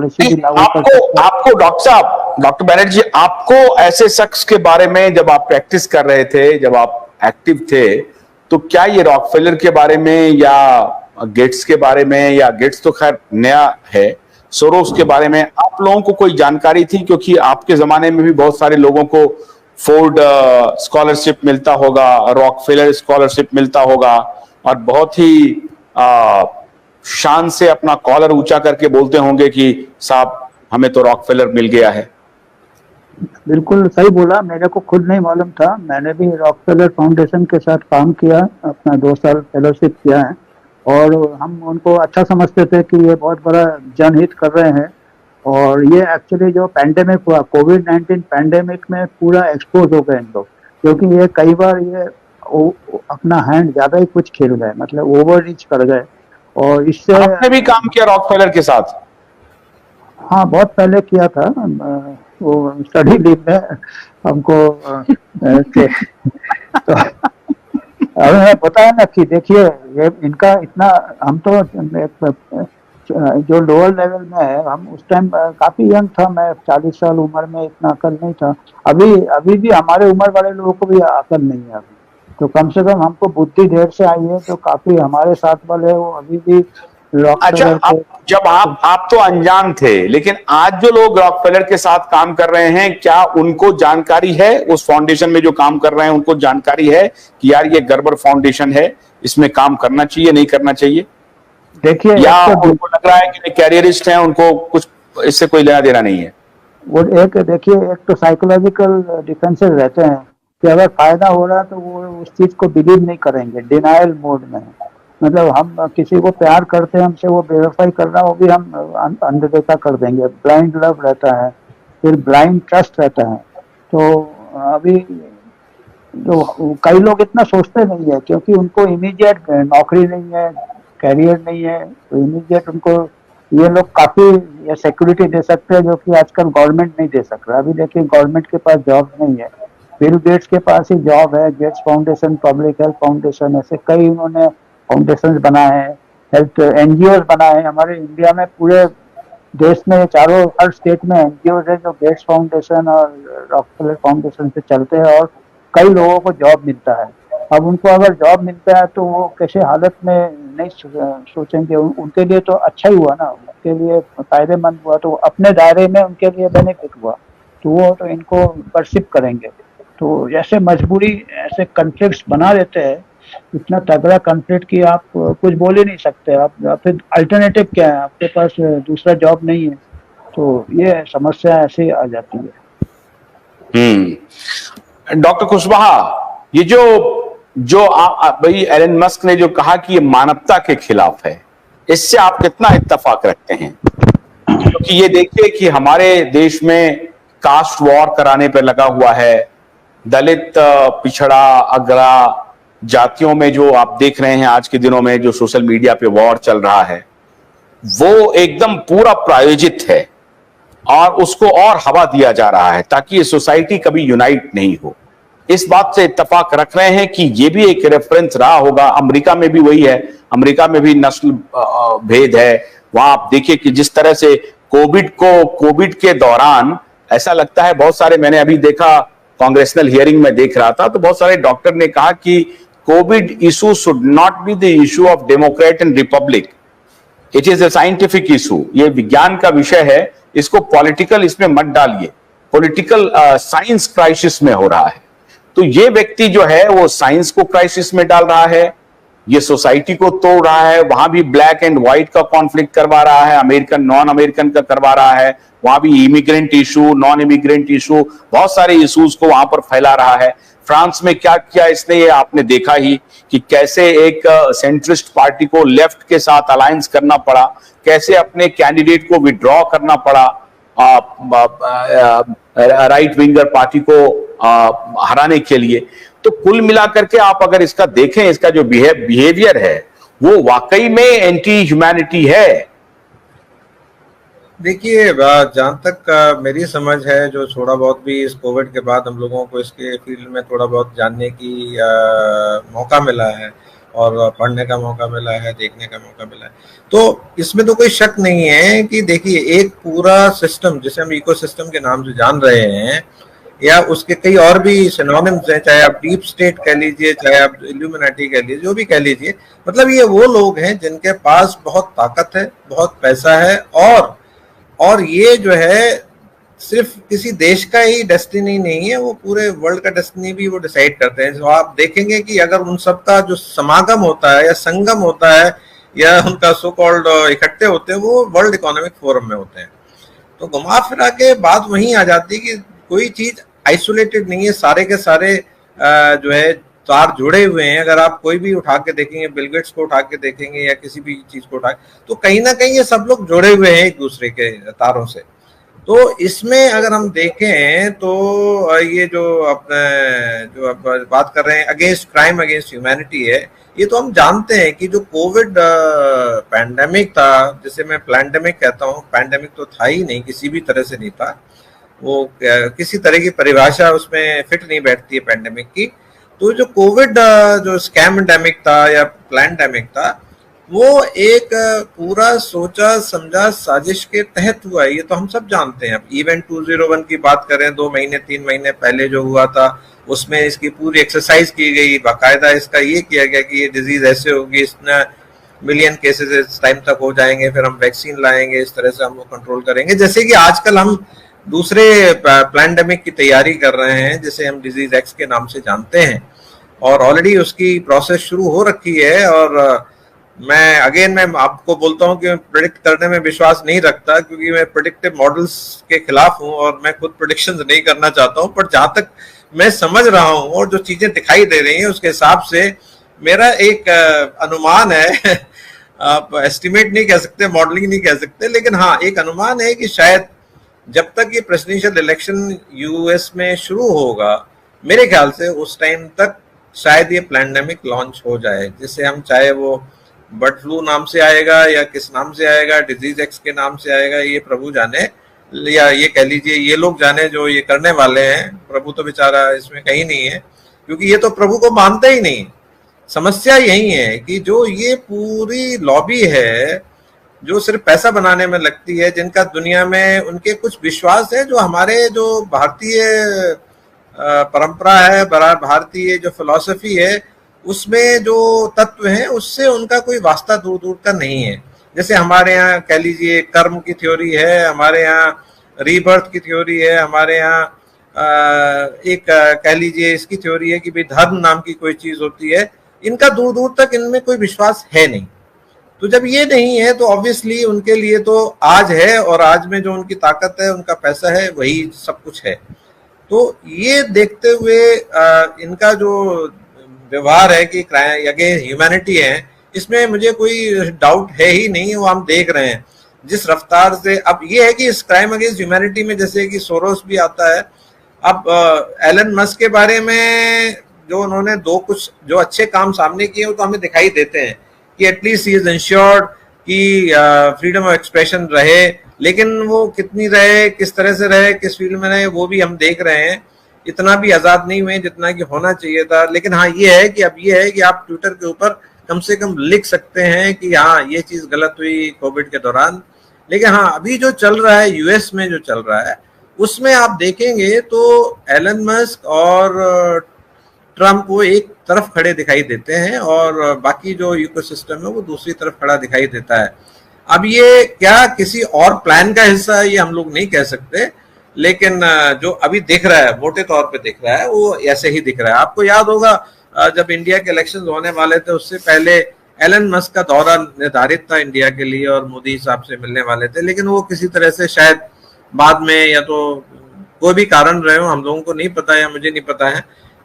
Policy भी लागू कर आपको सकते हैं। आपको डॉक्टर साहब, डॉक्टर बैनर्जी, आपको ऐसे शख्स के बारे में जब आप प्रैक्टिस कर रहे थे, जब आप एक्टिव थे, तो क्या ये रॉकफेलर के बारे में या गेट्स के बारे में, या गेट्स तो खैर नया है, सोरोस के बारे में आप लोगों को कोई जानकारी थी? क्योंकि आपके जमाने में भी बहुत सारे लोगों को फोर्ड स्कॉलरशिप मिलता होगा, रॉकफेलर स्कॉलरशिप मिलता होगा, और बहुत ही शान से अपना कॉलर ऊंचा करके बोलते होंगे कि साहब हमें तो रॉकफेलर मिल गया है। बिल्कुल सही बोला, मेरे को खुद नहीं मालूम था। मैंने भी रॉकफेलर फाउंडेशन के साथ काम किया, अपना 2 साल फेलोशिप किया है, और हम उनको अच्छा समझते थे कि ये बहुत बड़ा जनहित कर रहे हैं। और ये एक्चुअली जो पैंडेमिक हुआ, कोविड-19 पैंडेमिक में पूरा एक्सपोज हो गए इन लोग, क्योंकि ये कई बार ये अपना हैंड ज्यादा ही कुछ खेल गए, मतलब ओवर रीच कर गए, और इससे आपने भी काम किया रॉकफेलर के साथ? हाँ, बहुत पहले किया था। वो स्टडी लीव में हमको तो हमें बताया ना कि देखिए ये इनका इतना, हम तो जो लोअर लेवल में है, हम उस टाइम काफी यंग था, मैं 40 साल उम्र में, इतना अकल नहीं था। अभी अभी भी हमारे उम्र वाले लोगों को भी अकल नहीं है अभी, तो कम से कम हमको बुद्धि देर से आई है, तो काफी हमारे साथ वाले वो अभी भी अच्छा, रॉकफेलर को। जब आप तो अनजान थे, लेकिन आज जो लोग रॉकफेलर के साथ काम कर रहे हैं, क्या उनको जानकारी है? उस फाउंडेशन में जो काम कर रहे हैं उनको जानकारी है कि यार ये गड़बड़ फाउंडेशन है, इसमें काम करना चाहिए, नहीं करना चाहिए? देखिए, या एक तो उनको लग रहा है कि कैरियरिस्ट हैं, उनको कुछ इससे कोई लेना देना नहीं है? वो एक देखिए, एक तो साइकोलॉजिकल डिफेंसेस रहते हैं कि अगर फायदा हो रहा है तो वो उस चीज को बिलीव नहीं करेंगे, डिनायल मोड में है। मतलब हम किसी को प्यार करते हैं, हमसे वो वेरीफाई कर रहा है, वो भी हम अनदेखा कर देंगे। ब्लाइंड लव रहता है, फिर ब्लाइंड ट्रस्ट रहता है। तो अभी जो कई लोग इतना सोचते नहीं है, क्योंकि उनको इमीडिएट नौकरी नहीं है, कैरियर नहीं है, तो इमीडिएट उनको ये लोग काफी ये सिक्योरिटी दे सकते हैं, जो कि आजकल गवर्नमेंट नहीं दे सक रहा। अभी देखिए, गवर्नमेंट के पास जॉब नहीं है, बिल गेट्स के पास ही जॉब है। Gates foundation, public health foundation, ऐसे कई उन्होंने फाउंडेशन बनाए हैं, हेल्थ एनजीओ बनाए हैं। हमारे इंडिया में पूरे देश में चारों हर स्टेट में एनजीओ है जो गेट्स फाउंडेशन और रॉकफेलर फाउंडेशन से चलते हैं, और कई लोगों को जॉब मिलता है। अब उनको अगर जॉब मिलता है तो वो कैसे हालत में नहीं सोचेंगे, उनके लिए तो अच्छा ही हुआ ना, उनके लिए फायदेमंद हुआ, तो अपने दायरे में उनके लिए बेनिफिट हुआ, तो वो तो इनको परसिप करेंगे। तो जैसे मजबूरी ऐसे कॉन्फ्लिक्ट्स बना देते हैं, इतना तगड़ा कॉन्फ्लिक्ट कि आप कुछ बोल ही नहीं सकते। आप फिर अल्टरनेटिव क्या है, आपके पास दूसरा जॉब नहीं है, तो ये समस्या ऐसे ही आ जाती है। डॉक्टर कुशवाहा, ये जो जो भाई एलन मस्क ने जो कहा कि ये मानवता के खिलाफ है, इससे आप कितना इत्तेफाक रखते हैं? क्योंकि ये देखिए कि हमारे देश में कास्ट वॉर कराने पर लगा हुआ है, दलित, पिछड़ा, अगड़ा जातियों में जो आप देख रहे हैं आज के दिनों में जो सोशल मीडिया पे वॉर चल रहा है, वो एकदम पूरा प्रायोजित है, और उसको और हवा दिया जा रहा है ताकि ये सोसाइटी कभी यूनाइट नहीं हो। इस बात से इत्तेफाक रख रहे हैं कि ये भी एक रेफरेंस रहा होगा। अमेरिका में भी वही है, अमेरिका में भी नस्ल भेद है। वहां आप देखिए कि जिस तरह से कोविड के दौरान ऐसा लगता है, बहुत सारे, मैंने अभी देखा कांग्रेसनल हियरिंग में देख रहा था, तो बहुत सारे डॉक्टर ने कहा कि Covid issue should not be the issue of Democrat and Republic, it is a scientific issue. ये विज्ञान का विषय है, इसको पॉलिटिकल इसमें मत डालिए। पॉलिटिकल साइंस क्राइसिस में हो रहा है, तो ये व्यक्ति जो है वो साइंस को क्राइसिस में डाल रहा है, ये सोसाइटी को तोड़ रहा है। वहां भी ब्लैक एंड व्हाइट का कॉन्फ्लिक्ट करवा रहा है, अमेरिकन नॉन अमेरिकन का करवा रहा है। वहां भी immigrant issue, non immigrant issue, बहुत सारे इश्यूज को वहां पर फैला रहा है। फ्रांस में क्या किया इसने, ये आपने देखा ही कि कैसे एक सेंट्रिस्ट पार्टी को लेफ्ट के साथ अलायंस करना पड़ा, कैसे अपने कैंडिडेट को विड्रॉ करना पड़ा राइट विंगर पार्टी को हराने के लिए। तो कुल मिलाकर के आप अगर इसका देखें, इसका जो बिहेवियर है वो वाकई में एंटी ह्यूमैनिटी है। देखिए, जहाँ तक मेरी समझ है, जो थोड़ा बहुत भी इस कोविड के बाद हम लोगों को इसके फील्ड में थोड़ा बहुत जानने की मौका मिला है, और पढ़ने का मौका मिला है, देखने का मौका मिला है। तो इसमें तो कोई शक नहीं है कि देखिए एक पूरा सिस्टम जिसे हम इकोसिस्टम के नाम से जान रहे हैं, या उसके कई और भी सिनोनिम्स हैं, चाहे आप डीप स्टेट कह लीजिए, चाहे आप इल्यूमिनाटी कह लीजिए, जो भी कह लीजिए, मतलब ये वो लोग हैं जिनके पास बहुत ताकत है, बहुत पैसा है, और ये जो है सिर्फ किसी देश का ही डेस्टिनी नहीं है, वो पूरे वर्ल्ड का डेस्टिनी भी वो डिसाइड करते हैं। तो आप देखेंगे कि अगर उन सबका जो समागम होता है या संगम होता है या उनका सो कॉल्ड इकट्ठे होते हैं, वो वर्ल्ड इकोनॉमिक फोरम में होते हैं। तो घुमा फिरा के बात वहीं आ जाती है कि कोई चीज आइसोलेटेड नहीं है, सारे के सारे जो है तार जुड़े हुए हैं। अगर आप कोई भी उठा के देखेंगे, बिल गेट्स को उठा के देखेंगे या किसी भी चीज को उठा, तो कहीं ना कहीं ये सब लोग जुड़े हुए हैं एक दूसरे के तारों से। तो इसमें अगर हम देखें तो ये जो अपने जो आप बात कर रहे हैं अगेंस्ट क्राइम अगेंस्ट ह्यूमैनिटी है, ये तो हम जानते हैं कि जो कोविड पैंडेमिक था, जिसे मैं पैंडेमिक कहता हूँ, पैंडेमिक तो था ही नहीं, किसी भी तरह से नहीं था वो, किसी तरह की परिभाषा उसमें फिट नहीं बैठती है पैंडेमिक की। तो जो कोविड जो स्कैमडेमिक था या प्लैंडेमिक था, वो एक पूरा सोचा समझा साजिश के तहत हुआ, ये तो हम सब जानते हैं। अब इवेंट 201 की बात करें, 2 महीने 3 महीने पहले जो हुआ था, उसमें इसकी पूरी एक्सरसाइज की गई, बाकायदा इसका ये किया गया कि ये डिजीज ऐसे होगी, इतना मिलियन केसेस इस टाइम तक हो जाएंगे, फिर हम वैक्सीन लाएंगे, इस तरह से हम कंट्रोल करेंगे। जैसे कि आजकल हम दूसरे पैंडेमिक की तैयारी कर रहे हैं, जिसे हम डिजीज एक्स के नाम से जानते हैं, और ऑलरेडी उसकी प्रोसेस शुरू हो रखी है। और मैं आपको बोलता हूं कि मैं प्रेडिक्ट करने में विश्वास नहीं रखता, क्योंकि मैं प्रेडिक्टिव मॉडल्स के खिलाफ हूं और मैं खुद प्रेडिक्शंस नहीं करना चाहता हूं। पर जहां तक मैं समझ रहा हूं और जो चीजें दिखाई दे रही हैं, उसके हिसाब से मेरा एक अनुमान है आप एस्टिमेट नहीं कह सकते, मॉडलिंग नहीं कह सकते, लेकिन हाँ एक अनुमान है कि शायद जब तक ये प्रेसिडेंशियल इलेक्शन यूएस में शुरू होगा, मेरे ख्याल से उस टाइम तक शायद ये पैंडेमिक लॉन्च हो जाए, जिससे हम चाहे वो बर्ड फ्लू नाम से आएगा या किस नाम से आएगा, डिजीज एक्स के नाम से आएगा, ये प्रभु जाने, या ये कह लीजिए ये लोग जाने जो ये करने वाले हैं। प्रभु तो बेचारा इसमें कहीं नहीं है, क्योंकि ये तो प्रभु को मानते ही नहीं। समस्या यही है कि जो ये पूरी लॉबी है जो सिर्फ पैसा बनाने में लगती है, जिनका दुनिया में उनके कुछ विश्वास है, जो हमारे जो भारतीय परंपरा है, भारतीय जो फिलॉसफी है, उसमें जो तत्व हैं उससे उनका कोई वास्ता दूर दूर का नहीं है। जैसे हमारे यहाँ कह लीजिए कर्म की थ्योरी है, हमारे यहाँ रीबर्थ की थ्योरी है, हमारे यहाँ एक कह लीजिए इसकी थ्योरी है कि भाई धर्म नाम की कोई चीज होती है। इनका दूर दूर तक इनमें कोई विश्वास है नहीं। तो जब ये नहीं है तो ऑब्वियसली उनके लिए तो आज है, और आज में जो उनकी ताकत है, उनका पैसा है, वही सब कुछ है। तो ये देखते हुए इनका जो व्यवहार है कि अगेंस्ट ह्यूमैनिटी है, इसमें मुझे कोई डाउट है ही नहीं। वो हम देख रहे हैं जिस रफ्तार से। अब ये है कि इस क्राइम अगेंस्ट ह्यूमैनिटी में जैसे कि सोरोस भी आता है। अब एलन मस्क के बारे में जो उन्होंने कुछ जो अच्छे काम सामने किए, वो तो हमें दिखाई देते हैं कि एटलीस्ट ही इज इंश्योर्ड कि फ्रीडम ऑफ एक्सप्रेशन रहे, लेकिन वो कितनी रहे, किस तरह से रहे, किस फील्ड में रहे, वो भी हम देख रहे हैं। इतना भी आजाद नहीं हुए जितना कि होना चाहिए था। लेकिन हाँ ये है कि अब ये है कि आप ट्विटर के ऊपर कम से कम लिख सकते हैं कि हाँ ये चीज गलत हुई कोविड के दौरान। लेकिन हाँ अभी जो चल रहा है यूएस में, जो चल रहा है उसमें आप देखेंगे तो एलन मस्क और ट्रम्प वो एक तरफ खड़े दिखाई देते हैं और बाकी जो इकोसिस्टम है वो दूसरी तरफ खड़ा दिखाई देता है। अब ये क्या किसी और प्लान का हिस्सा है, ये हम लोग नहीं कह सकते, लेकिन जो अभी दिख रहा है, मोटे तौर पे दिख रहा है, वो ऐसे ही दिख रहा है। आपको याद होगा जब इंडिया के इलेक्शंस होने वाले थे, उससे पहले एलन मस्क का दौरा निर्धारित था इंडिया के लिए और मोदी साहब से मिलने वाले थे, लेकिन वो किसी तरह से शायद बाद में, या तो कोई भी कारण रहे हो, हम लोगों को नहीं पता या मुझे नहीं पता है,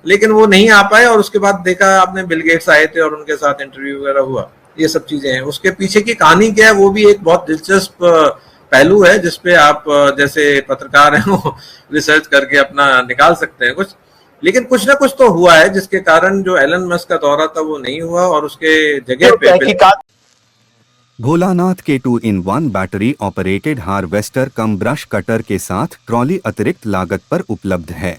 लेकिन वो नहीं आ पाए। और उसके बाद देखा आपने बिल गेट्स आए थे और उनके साथ इंटरव्यू वगैरह हुआ, ये सब चीजें हैं। उसके पीछे की कहानी क्या है वो भी एक बहुत दिलचस्प पहलू है, जिसपे आप जैसे पत्रकार हैं वो रिसर्च करके अपना निकाल सकते हैं कुछ। लेकिन कुछ ना कुछ तो हुआ है जिसके कारण जो एलन मस्क का दौरा था वो नहीं हुआ, और उसके जगह पे भोलानाथ के 2-in-1 बैटरी ऑपरेटेड हार्वेस्टर कम ब्रश कटर के साथ ट्रॉली अतिरिक्त लागत पर उपलब्ध है।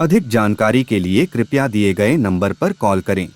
अधिक जानकारी के लिए कृपया दिए गए नंबर पर कॉल करें।